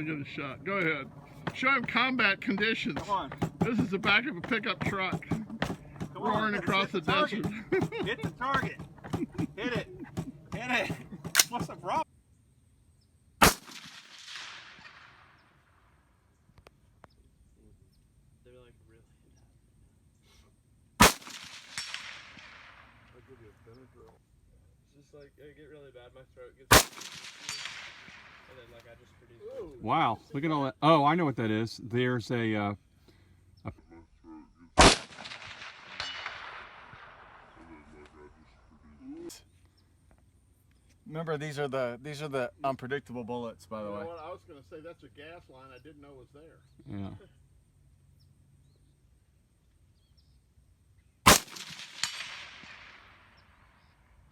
get a shot. Go ahead. Show him combat conditions. Come on. This is the back of a pickup truck. Roaring across the desert. Hit the target. Hit it. Hit it. What's the problem? They're like really. I'll give you a Benadryl. It's just like I get really bad. My throat gets. And then like I just produce. Wow, look at all that. Oh, I know what that is. There's a Remember, these are the unpredictable bullets, by the way. You know what? I was going to say that's a gas line I didn't know was there. yeah.